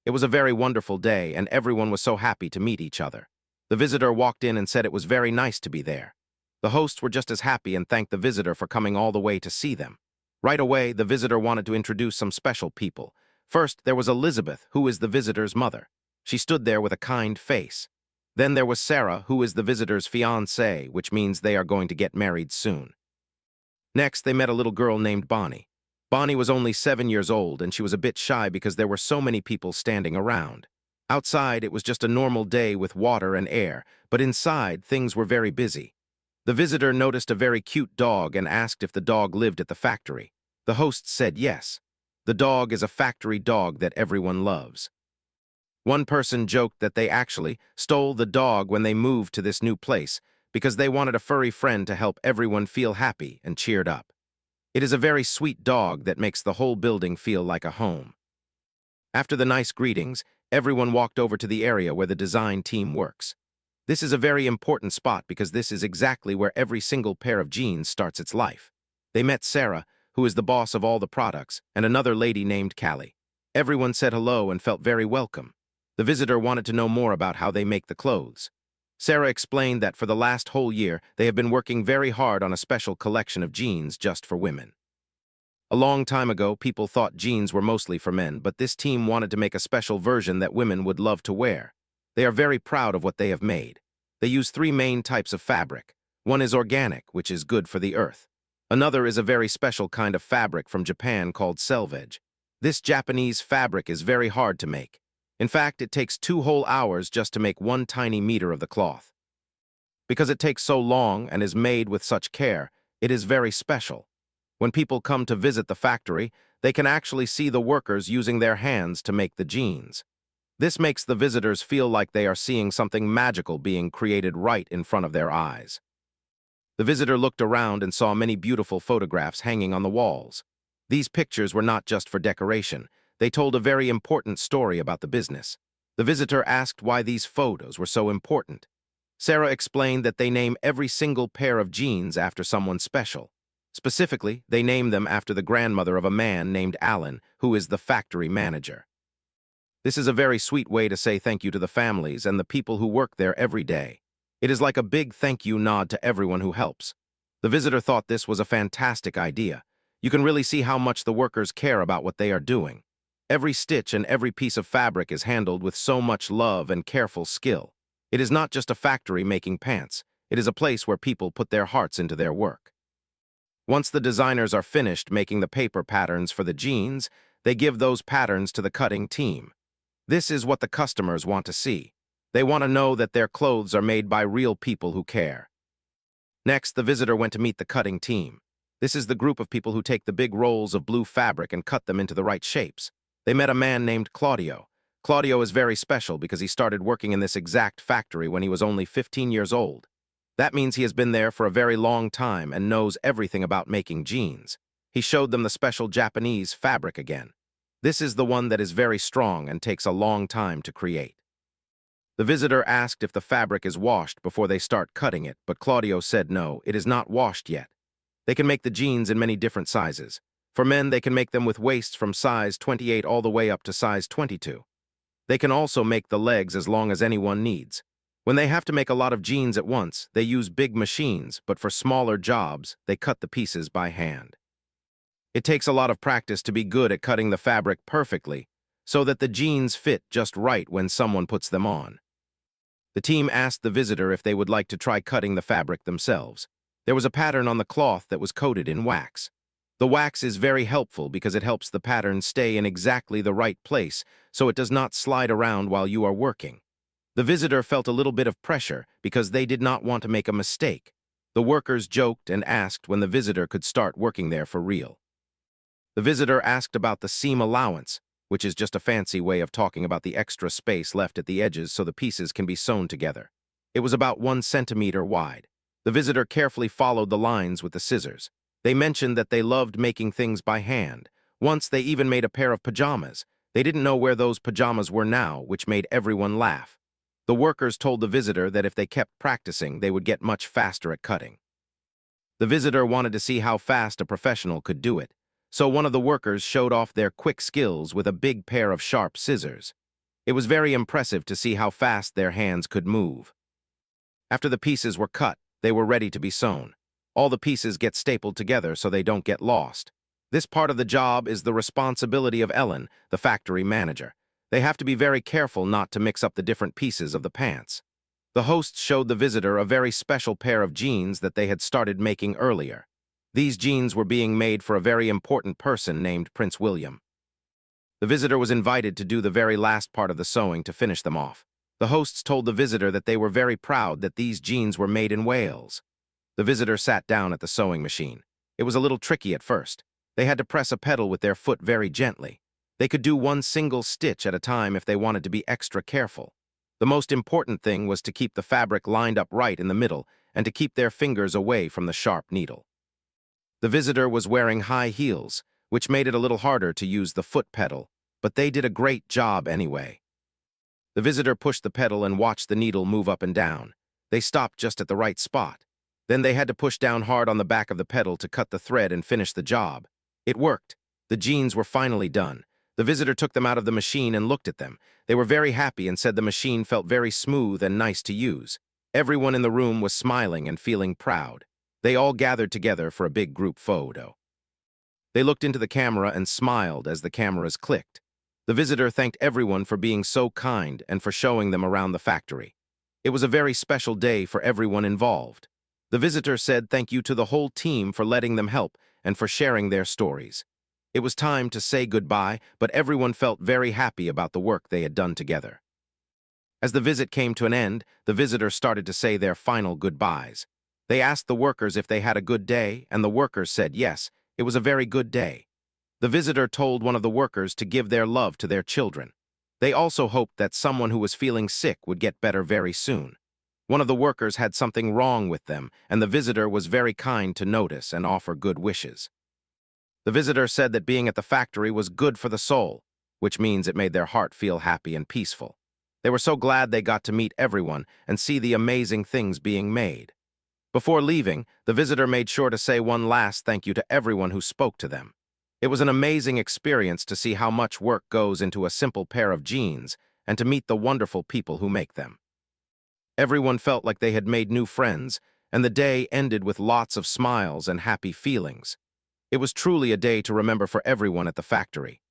It was a very wonderful day, and everyone was so happy to meet each other. The visitor walked in and said it was very nice to be there. The hosts were just as happy and thanked the visitor for coming all the way to see them. Right away, the visitor wanted to introduce some special people. First, there was Elizabeth, who is the visitor's mother. She stood there with a kind face. Then there was Sarah, who is the visitor's fiancée, which means they are going to get married soon. Next, they met a little girl named Bonnie. Bonnie was only 7 years old, and she was a bit shy because there were so many people standing around. Outside, it was just a normal day with water and air, but inside, things were very busy. The visitor noticed a very cute dog and asked if the dog lived at the factory. The host said yes. The dog is a factory dog that everyone loves. One person joked that they actually stole the dog when they moved to this new place because they wanted a furry friend to help everyone feel happy and cheered up. It is a very sweet dog that makes the whole building feel like a home. After the nice greetings, everyone walked over to the area where the design team works. This is a very important spot because this is exactly where every single pair of jeans starts its life. They met Sarah, who is the boss of all the products, and another lady named Callie. Everyone said hello and felt very welcome. The visitor wanted to know more about how they make the clothes. Sarah explained that for the last whole year, they have been working very hard on a special collection of jeans just for women. A long time ago, people thought jeans were mostly for men, but this team wanted to make a special version that women would love to wear. They are very proud of what they have made. They use 3 main types of fabric. One is organic, which is good for the earth. Another is a very special kind of fabric from Japan called Selvedge. This Japanese fabric is very hard to make. In fact, it takes 2 whole hours just to make 1 tiny meter of the cloth. Because it takes so long and is made with such care, it is very special. When people come to visit the factory, they can actually see the workers using their hands to make the jeans. This makes the visitors feel like they are seeing something magical being created right in front of their eyes. The visitor looked around and saw many beautiful photographs hanging on the walls. These pictures were not just for decoration. They told a very important story about the business. The visitor asked why these photos were so important. Sarah explained that they name every single pair of jeans after someone special. Specifically, they name them after the grandmother of a man named Alan, who is the factory manager. This is a very sweet way to say thank you to the families and the people who work there every day. It is like a big thank you nod to everyone who helps. The visitor thought this was a fantastic idea. You can really see how much the workers care about what they are doing. Every stitch and every piece of fabric is handled with so much love and careful skill. It is not just a factory making pants. It is a place where people put their hearts into their work. Once the designers are finished making the paper patterns for the jeans, they give those patterns to the cutting team. This is what the customers want to see. They want to know that their clothes are made by real people who care. Next, the visitor went to meet the cutting team. This is the group of people who take the big rolls of blue fabric and cut them into the right shapes. They met a man named Claudio. Claudio is very special because he started working in this exact factory when he was only 15 years old. That means he has been there for a very long time and knows everything about making jeans. He showed them the special Japanese fabric again. This is the one that is very strong and takes a long time to create. The visitor asked if the fabric is washed before they start cutting it, but Claudio said no, it is not washed yet. They can make the jeans in many different sizes. For men, they can make them with waists from size 28 all the way up to size 22. They can also make the legs as long as anyone needs. When they have to make a lot of jeans at once, they use big machines, but for smaller jobs, they cut the pieces by hand. It takes a lot of practice to be good at cutting the fabric perfectly, so that the jeans fit just right when someone puts them on. The team asked the visitor if they would like to try cutting the fabric themselves. There was a pattern on the cloth that was coated in wax. The wax is very helpful because it helps the pattern stay in exactly the right place so it does not slide around while you are working. The visitor felt a little bit of pressure because they did not want to make a mistake. The workers joked and asked when the visitor could start working there for real. The visitor asked about the seam allowance, which is just a fancy way of talking about the extra space left at the edges so the pieces can be sewn together. It was about 1 centimeter wide. The visitor carefully followed the lines with the scissors. They mentioned that they loved making things by hand. Once they even made a pair of pajamas. They didn't know where those pajamas were now, which made everyone laugh. The workers told the visitor that if they kept practicing, they would get much faster at cutting. The visitor wanted to see how fast a professional could do it, so one of the workers showed off their quick skills with a big pair of sharp scissors. It was very impressive to see how fast their hands could move. After the pieces were cut, they were ready to be sewn. All the pieces get stapled together so they don't get lost. This part of the job is the responsibility of Ellen, the factory manager. They have to be very careful not to mix up the different pieces of the pants. The hosts showed the visitor a very special pair of jeans that they had started making earlier. These jeans were being made for a very important person named Prince William. The visitor was invited to do the very last part of the sewing to finish them off. The hosts told the visitor that they were very proud that these jeans were made in Wales. The visitor sat down at the sewing machine. It was a little tricky at first. They had to press a pedal with their foot very gently. They could do one single stitch at a time if they wanted to be extra careful. The most important thing was to keep the fabric lined up right in the middle and to keep their fingers away from the sharp needle. The visitor was wearing high heels, which made it a little harder to use the foot pedal, but they did a great job anyway. The visitor pushed the pedal and watched the needle move up and down. They stopped just at the right spot. Then they had to push down hard on the back of the pedal to cut the thread and finish the job. It worked. The jeans were finally done. The visitor took them out of the machine and looked at them. They were very happy and said the machine felt very smooth and nice to use. Everyone in the room was smiling and feeling proud. They all gathered together for a big group photo. They looked into the camera and smiled as the cameras clicked. The visitor thanked everyone for being so kind and for showing them around the factory. It was a very special day for everyone involved. The visitor said thank you to the whole team for letting them help and for sharing their stories. It was time to say goodbye, but everyone felt very happy about the work they had done together. As the visit came to an end, the visitor started to say their final goodbyes. They asked the workers if they had a good day, and the workers said yes, it was a very good day. The visitor told one of the workers to give their love to their children. They also hoped that someone who was feeling sick would get better very soon. One of the workers had something wrong with them, and the visitor was very kind to notice and offer good wishes. The visitor said that being at the factory was good for the soul, which means it made their heart feel happy and peaceful. They were so glad they got to meet everyone and see the amazing things being made. Before leaving, the visitor made sure to say one last thank you to everyone who spoke to them. It was an amazing experience to see how much work goes into a simple pair of jeans and to meet the wonderful people who make them. Everyone felt like they had made new friends, and the day ended with lots of smiles and happy feelings. It was truly a day to remember for everyone at the factory.